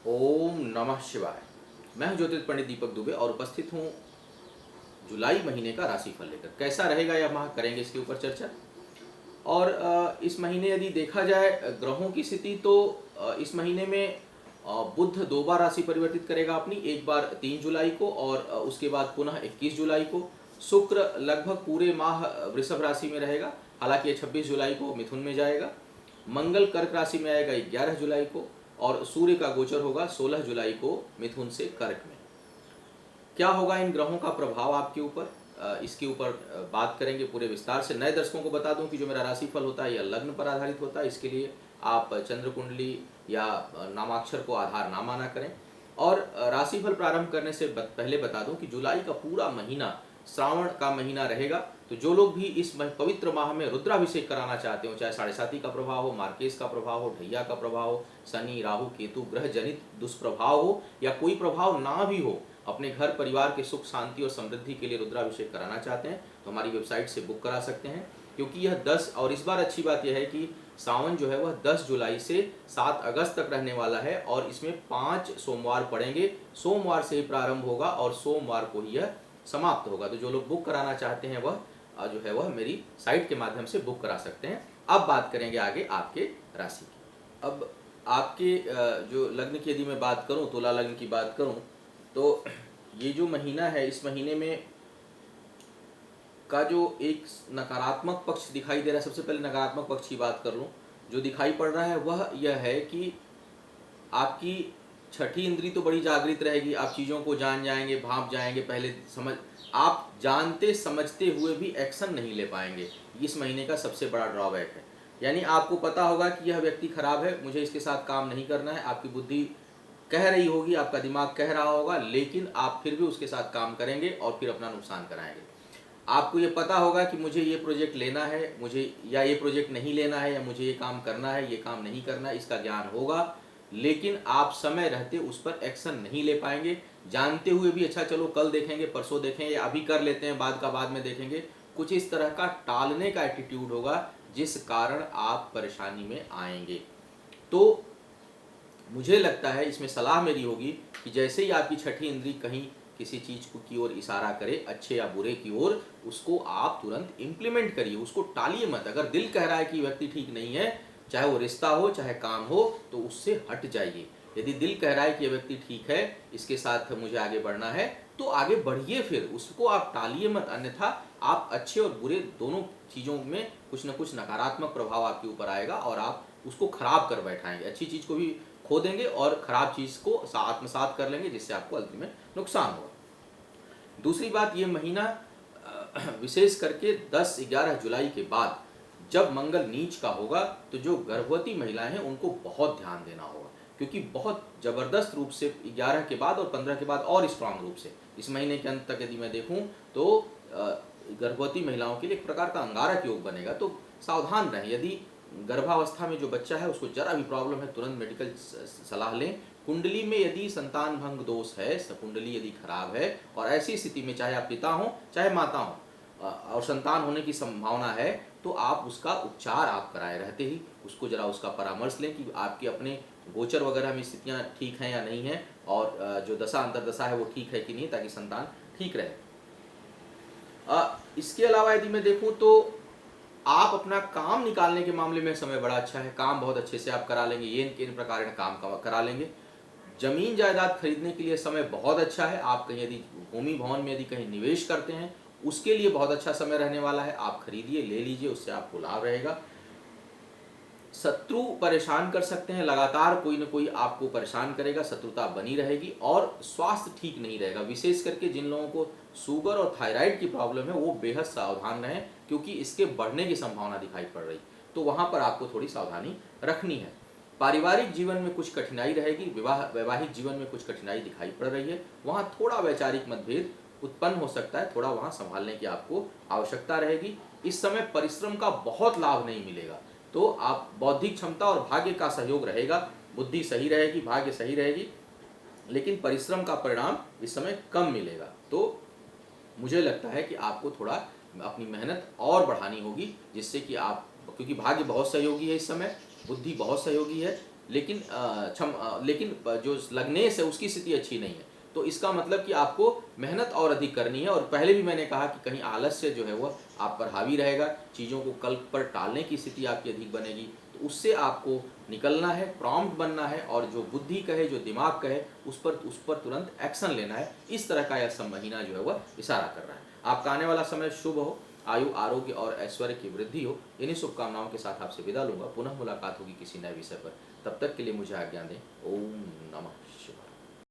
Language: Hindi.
ओम नमः शिवाय। मैं हूं ज्योतिष पंडित दीपक दुबे और उपस्थित हूं जुलाई महीने का राशिफल लेकर। कैसा रहेगा यह माह, करेंगे इसके ऊपर चर्चा। और इस महीने यदि देखा जाए ग्रहों की स्थिति तो इस महीने में बुध 2 बार राशि परिवर्तित करेगा अपनी, एक बार 3 जुलाई को और उसके बाद पुनः 21 जुलाई को। शुक्र लगभग पूरे माह वृषभ राशि में रहेगा, हालांकि 26 जुलाई को मिथुन में जाएगा। मंगल कर्क राशि में आएगा 11 जुलाई को और सूर्य का गोचर होगा 16 जुलाई को मिथुन से कर्क में। क्या होगा इन ग्रहों का प्रभाव आपके ऊपर, इसके ऊपर बात करेंगे पूरे विस्तार से। नए दर्शकों को बता दूं कि जो मेरा राशिफल होता है यह लग्न पर आधारित होता है, इसके लिए आप चंद्र कुंडली या नामाक्षर को आधार ना माना करें। और राशिफल प्रारंभ करने से पहले बता दूं कि जुलाई का पूरा महीना श्रावण का महीना रहेगा। तो जो लोग भी इस पवित्र माह में रुद्राभिषेक कराना चाहते हो, चाहे 7.5 का प्रभाव हो, मार्केश का प्रभाव हो, ढैया का प्रभाव हो, शनि राहु केतु ग्रह जनित दुष्प्रभाव हो या कोई प्रभाव ना भी हो, अपने घर परिवार के सुख शांति और समृद्धि के लिए रुद्राभिषेक कराना चाहते हैं तो हमारी वेबसाइट से बुक करा सकते हैं। क्योंकि यह 10 और इस बार अच्छी बात यह है कि सावन जो है वह 10 जुलाई से 7 अगस्त तक रहने वाला है और इसमें 5 सोमवार पड़ेंगे। सोमवार से ही प्रारंभ होगा और सोमवार को ही यह समाप्त होगा। तो जो लोग बुक कराना चाहते हैं वह जो है वह मेरी साइट के माध्यम से बुक करा सकते हैं। अब बात करेंगे आगे आपके राशि की। अब आपके जो लग्न की यदि मैं बात करूं, तुला लग्न की बात करूं तो ये जो महीना है, इस महीने में का जो एक नकारात्मक पक्ष दिखाई दे रहा है, सबसे पहले नकारात्मक पक्ष की बात कर लूं। जो दिखाई पड़ रहा है वह यह है कि आपकी छठी इंद्री तो बड़ी जागृत रहेगी, आप चीज़ों को जान जाएंगे, भांप जाएंगे, पहले समझ आप जानते समझते हुए भी एक्शन नहीं ले पाएंगे। इस महीने का सबसे बड़ा ड्रॉबैक है। यानी आपको पता होगा कि यह व्यक्ति खराब है, मुझे इसके साथ काम नहीं करना है, आपकी बुद्धि कह रही होगी, आपका दिमाग कह रहा होगा, लेकिन आप फिर भी उसके साथ काम करेंगे और फिर अपना नुकसान कराएंगे। आपको ये पता होगा कि मुझे ये प्रोजेक्ट लेना है, मुझे या ये प्रोजेक्ट नहीं लेना है, या मुझे ये काम करना है, ये काम नहीं करना है, इसका ज्ञान होगा, लेकिन आप समय रहते उस पर एक्शन नहीं ले पाएंगे। जानते हुए भी अच्छा चलो कल देखेंगे, परसों देखेंगे, या अभी कर लेते हैं, बाद का बाद में देखेंगे, कुछ इस तरह का टालने का एटीट्यूड होगा जिस कारण आप परेशानी में आएंगे। तो मुझे लगता है इसमें सलाह मेरी होगी कि जैसे ही आपकी छठी इंद्री कहीं किसी चीज की ओर इशारा करे, अच्छे या बुरे की ओर, उसको आप तुरंत इंप्लीमेंट करिए, उसको टालिए मत। अगर दिल कह रहा है कि व्यक्ति ठीक नहीं है, चाहे वो रिश्ता हो चाहे काम हो, तो उससे हट जाइए। यदि दिल कह रहा है कि ये व्यक्ति ठीक है, इसके साथ मुझे आगे बढ़ना है, तो आगे बढ़िए, फिर उसको आप टालिए मत। अन्यथा आप अच्छे और बुरे दोनों चीज़ों में कुछ न कुछ नकारात्मक प्रभाव आपके ऊपर आएगा और आप उसको खराब कर बैठाएंगे। अच्छी चीज़ को भी खो देंगे और खराब चीज़ को आत्मसात कर लेंगे, जिससे आपको अंत में नुकसान होगा। दूसरी बात, ये महीना विशेष करके 10-11 जुलाई के बाद जब मंगल नीच का होगा, तो जो गर्भवती महिलाएं हैं उनको बहुत ध्यान देना होगा, क्योंकि बहुत जबरदस्त रूप से 11 के बाद और 15 के बाद और स्ट्रांग रूप से इस महीने के अंत तक यदि मैं देखूं तो गर्भवती महिलाओं के लिए एक प्रकार का अंगारक योग बनेगा। तो सावधान रहें। यदि गर्भावस्था में जो बच्चा है उसको जरा भी प्रॉब्लम है, तुरंत मेडिकल सलाह लें। कुंडली में यदि संतान भंग दोष है, कुंडली यदि खराब है और ऐसी स्थिति में चाहे आप पिता हो चाहे माता हो और संतान होने की संभावना है, तो आप उसका उपचार आप कराए रहते ही उसको जरा उसका परामर्श लें कि आपके अपने गोचर वगैरह में स्थितियाँ ठीक हैं या नहीं हैं, और जो दशा अंतर्दशा है वो ठीक है कि नहीं, ताकि संतान ठीक रहे। इसके अलावा यदि मैं देखूं तो आप अपना काम निकालने के मामले में समय बड़ा अच्छा है, काम बहुत अच्छे से आप करा लेंगे, ये इन प्रकार काम करा लेंगे। जमीन जायदाद खरीदने के लिए समय बहुत अच्छा है। आप कहीं यदि भूमि भवन में यदि कहीं निवेश करते हैं, उसके लिए बहुत अच्छा समय रहने वाला है। आप खरीदिए, ले लीजिए, उससे आपको लाभ रहेगा। शत्रु परेशान कर सकते हैं, लगातार कोई ना कोई आपको परेशान करेगा, शत्रुता बनी रहेगी और स्वास्थ्य ठीक नहीं रहेगा। विशेष करके जिन लोगों को शुगर और थायराइड की प्रॉब्लम है वो बेहद सावधान रहें, क्योंकि इसके बढ़ने की संभावना दिखाई पड़ रही, तो वहां पर आपको थोड़ी सावधानी रखनी है। पारिवारिक जीवन में कुछ कठिनाई रहेगी, वैवाहिक जीवन में कुछ कठिनाई दिखाई पड़ रही है, वहां थोड़ा वैचारिक मतभेद उत्पन्न हो सकता है, थोड़ा वहां संभालने की आपको आवश्यकता रहेगी। इस समय परिश्रम का बहुत लाभ नहीं मिलेगा, तो आप बौद्धिक क्षमता और भाग्य का सहयोग रहेगा, बुद्धि सही रहेगी, भाग्य सही रहेगी, लेकिन परिश्रम का परिणाम इस समय कम मिलेगा। तो मुझे लगता है कि आपको थोड़ा अपनी मेहनत और बढ़ानी होगी, जिससे कि आप, क्योंकि भाग्य बहुत सहयोगी है इस समय, बुद्धि बहुत सहयोगी है, लेकिन जो लग्नेश है उसकी स्थिति अच्छी नहीं है। तो इसका मतलब कि आपको मेहनत और अधिक करनी है। और पहले भी मैंने कहा कि कहीं आलस्य जो है वह आप पर हावी रहेगा, चीज़ों को कल पर टालने की स्थिति आपकी अधिक बनेगी। तो उससे आपको निकलना है, प्रॉम्प्ट बनना है, और जो बुद्धि कहे, जो दिमाग कहे, उस पर तुरंत एक्शन लेना है। इस तरह का यह सब महीना जो है वह इशारा कर रहा है। आपका आने वाला समय शुभ हो, आयु, आरोग्य और ऐश्वर्य की वृद्धि हो। इन्हीं शुभकामनाओं के साथ आपसे विदा लूंगा। पुनः मुलाकात होगी किसी नए विषय पर। तब तक के लिए मुझे आज्ञा दें। ओम नमः शिवाय।